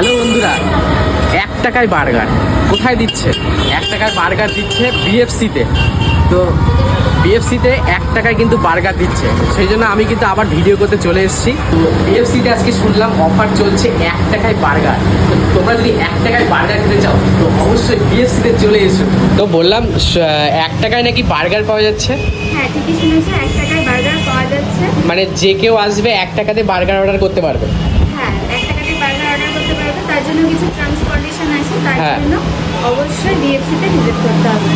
Hello বন্ধুরা, 1 টাকায় burger কোথায় দিচ্ছে? 1 টাকায় বার্গার দিচ্ছে বিএফসিতে। তো বিএফসিতে 1 টাকায় কিন্তু বার্গার দিচ্ছে, সেই জন্য আমি কিন্তু আবার ভিডিও করতে চলে এসেছি। তো বিএফসিতে আজকে শুনলাম অফার চলছে 1 টাকায় বার্গার। তো তোমরা যদি 1 টাকায় বার্গার খেতে চাও তো অবশ্যই বিএফসিতে চলে এসো। তো বললাম 1 টাকায় নাকি বার্গার পাওয়া যাচ্ছে। হ্যাঁ, ঠিকই শুনেছো, 1 টাকায় বার্গার পাওয়া যাচ্ছে। মানে যে কেউ আসবে 1 টাকাতে বার্গার অর্ডার করতে পারবে। হ্যাঁ, 1 টাকাতে বার্গার অর্ডার করতে পারবে। তার জন্য কিছু টার্মস কন্ডিশন আছে, তার হ্যাঁ। জন্য অবশ্যই বিএফসিতে ভিজিট করতে হবে।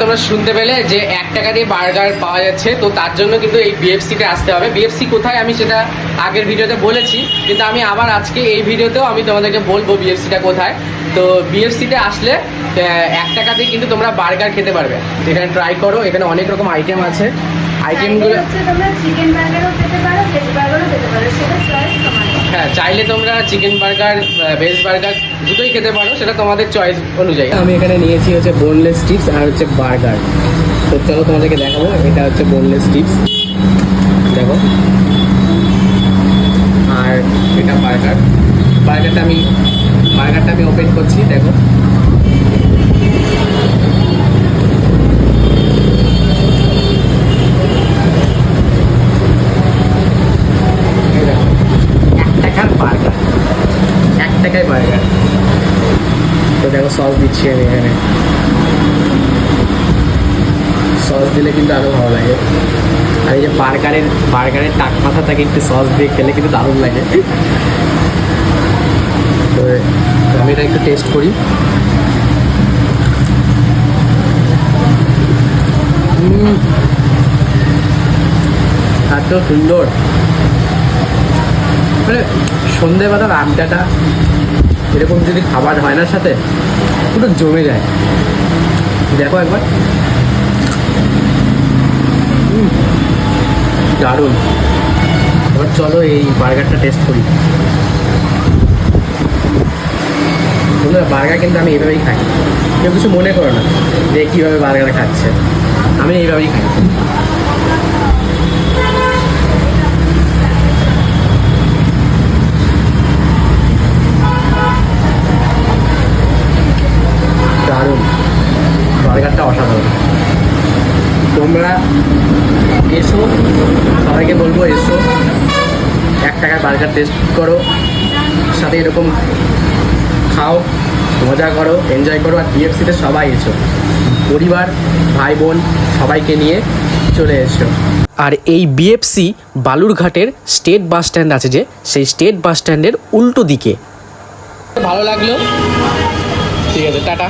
তোমরা শুনতে পেলে যে 1 টাকা দিয়ে বার্গার পাওয়া যাচ্ছে, তো তার জন্য কিন্তু এই বিএফসিতে আসতে হবে। বিএফসি কোথায় আমি সেটা আগের ভিডিওতে বলেছি, কিন্তু আমি আবার আজকে এই ভিডিওতেও আমি তোমাদেরকে বলবো বিএফসিটা কোথায়। তো বিএফসিতে আসলে 1 টাকা দিয়ে কিন্তু তোমরা বার্গার খেতে পারবে। এখানে ট্রাই করো, এখানে অনেক রকম আইটেম আছে। আইটেমগুলো হচ্ছে তোমরা চিকেন বার্গারও খেতে পারো, ভেজ বার্গারও খেতে পারো, সেটা চয়েস তোমার। হ্যাঁ, চাইলে তোমরা চিকেন বার্গার, ভেজ বার্গার দুটোই খেতে পারো, সেটা তোমাদের চয়েস অনুযায়ী। আমি এখানে নিয়েছি হচ্ছে বোনলেস চিপস আর হচ্ছে বার্গার। তো চলো তোমাদেরকে দেখাবো, এটা হচ্ছে বোনলেস চিপস, দেখো। আর এটা বার্গারটা আমি ওপেন করছি, দেখো। বার্গার তো দেখো, সস দিচ্ছি আমি এখানে। সস দিলে কিন্তু আরো ভালো লাগে। আর এই যে বার্গারের টাক মাথাটা কিন্তু সস দিয়ে খেলে কিন্তু দারুণ লাগে। তো আমি এটা একটু টেস্ট করি। এত সুন্দর, মানে সন্ধেবেলার আড্ডাটা এরকম যদি খাবার হয় না সাথে, পুরো জমে যায়। দেখো একবার, দারুণ। এবার চলো এই বার্গারটা টেস্ট করি। বার্গার কিন্তু আমি এইভাবেই খাই, কেউ কিছু মনে করো না যে কীভাবে বার্গার খাচ্ছে, আমি এইভাবেই খাই। দারুণ, বার্গারটা অসাধারণ। তোমরা এসো, সবাইকে বলবো এসো, 1 টাকার বার্গার টেস্ট করো, সাথে এরকম খাও, মজা করো, এনজয় করো। আর বিএফসিতে সবাই এসো, পরিবার, ভাই বোন সবাইকে নিয়ে চলে এসো। আর এই বিএফসি বালুরঘাটের স্টেট বাস স্ট্যান্ড আছে, যে সেই স্টেট বাস স্ট্যান্ডের উল্টো দিকে। ভালো লাগলো, ঠিক আছে, টাটা।